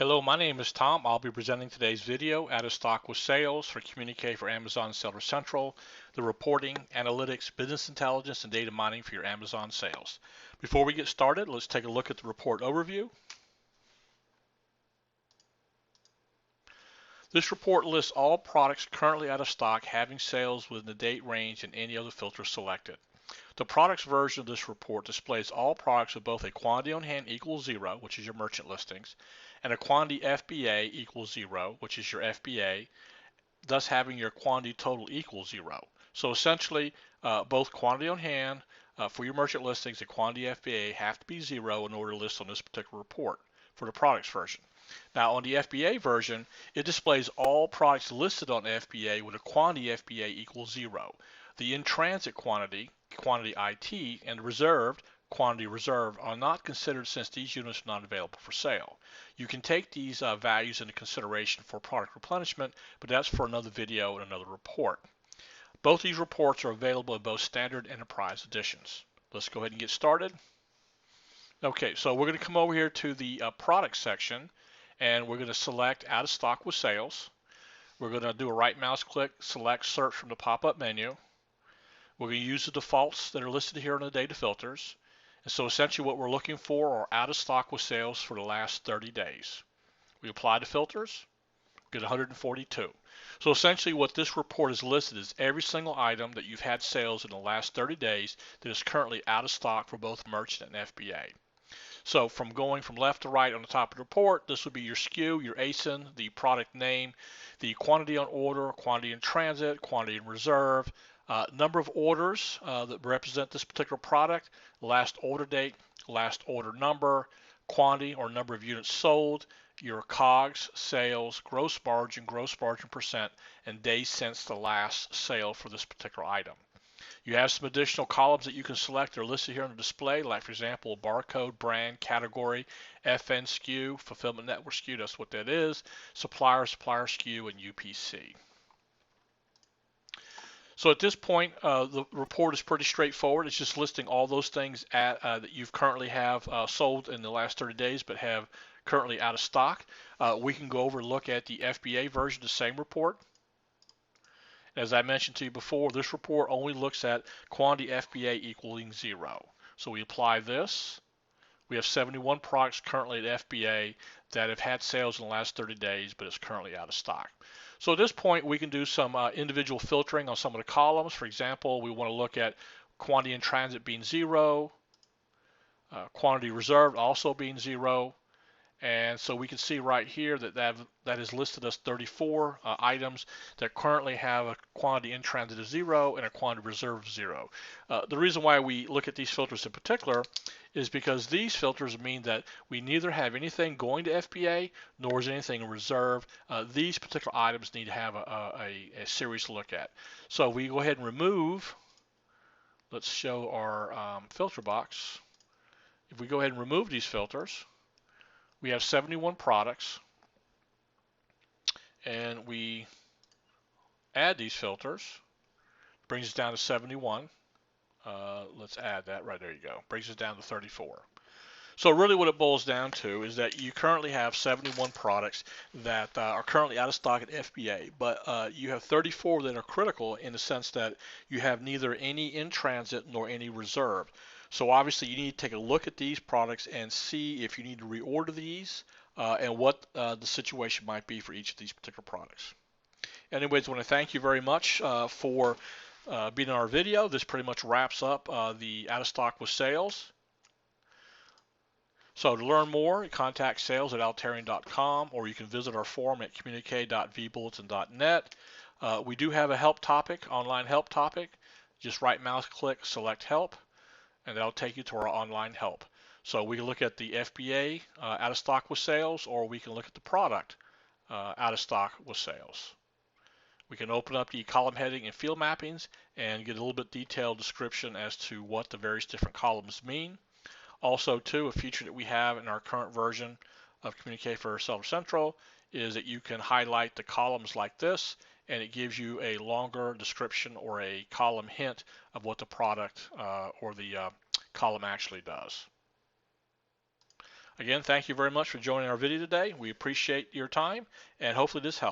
Hello, my name is Tom. I'll be presenting today's video, Out of Stock with Sales for Communique for Amazon Seller Central, the reporting, analytics, business intelligence, and data mining for your Amazon sales. Before we get started, let's take a look at the report overview. This report lists all products currently out of stock having sales within the date range and any other filters selected. The products version of this report displays all products with both a quantity on hand equals 0, which is your merchant listings, and a quantity FBA equals 0, which is your FBA, thus having your quantity total equal 0. So essentially, both quantity on hand for your merchant listings and quantity FBA have to be 0 in order to list on this particular report for the products version. Now on the FBA version, it displays all products listed on FBA with a quantity FBA equals 0. The in-transit quantity IT, and the reserved quantity reserve are not considered since these units are not available for sale. You can take these values into consideration for product replenishment, but that's for another video and another report. Both these reports are available in both standard and enterprise editions. Let's go ahead and get started. Okay, so we're going to come over here to the product section, and we're going to select out of stock with sales. We're going to do a right mouse click, select search from the pop-up menu. We're going to use the defaults that are listed here in the data filters. And so essentially what we're looking for are out of stock with sales for the last 30 days. We apply the filters, get 142. So essentially what this report is listed is every single item that you've had sales in the last 30 days that is currently out of stock for both merchant and FBA. So from going from left to right on the top of the report, this would be your SKU, your ASIN, the product name, the quantity on order, quantity in transit, quantity in reserve, number of orders that represent this particular product, last order date, last order number, quantity or number of units sold, your COGS, sales, gross margin percent, and days since the last sale for this particular item. You have some additional columns that you can select that are listed here on the display, like for example, barcode, brand, category, FN SKU, fulfillment network SKU, that's what that is, supplier SKU, and UPC. So at this point, the report is pretty straightforward. It's just listing all those things that you've currently have sold in the last 30 days but have currently out of stock. We can go over and look at the FBA version of the same report. As I mentioned to you before, this report only looks at quantity FBA equaling 0. So we apply this. We have 71 products currently at FBA that have had sales in the last 30 days, but it's currently out of stock. So at this point, we can do some individual filtering on some of the columns. For example, we want to look at quantity in transit being 0, quantity reserved also being 0. And so we can see right here that is listed as 34 items that currently have a quantity in transit of 0 and a quantity reserve of 0. The reason why we look at these filters in particular is because these filters mean that we neither have anything going to FBA nor is anything reserved. These particular items need to have a serious look at. So we go ahead and remove, let's show our filter box. If we go ahead and remove these filters, we have 71 products, and we add these filters. Brings us down to 71. Let's add that right there. You go. Brings us down to 34. So really what it boils down to is that you currently have 71 products that are currently out of stock at FBA, but you have 34 that are critical in the sense that you have neither any in transit nor any reserved. So obviously you need to take a look at these products and see if you need to reorder these and what the situation might be for each of these particular products. Anyways, I want to thank you very much for being on our video. This pretty much wraps up the out of stock with sales. So to learn more, contact sales@altarian.com, or you can visit our forum at communique.vbulletin.net. We do have a help topic, online help topic. Just right mouse click, select help, and that'll take you to our online help. So we can look at the FBA out of stock with sales, or we can look at the product out of stock with sales. We can open up the column heading and field mappings and get a little bit detailed description as to what the various different columns mean. Also, too, a feature that we have in our current version of Communique for Seller Central is that you can highlight the columns like this, and it gives you a longer description or a column hint of what the product or the column actually does. Again, thank you very much for joining our video today. We appreciate your time, and hopefully this helped.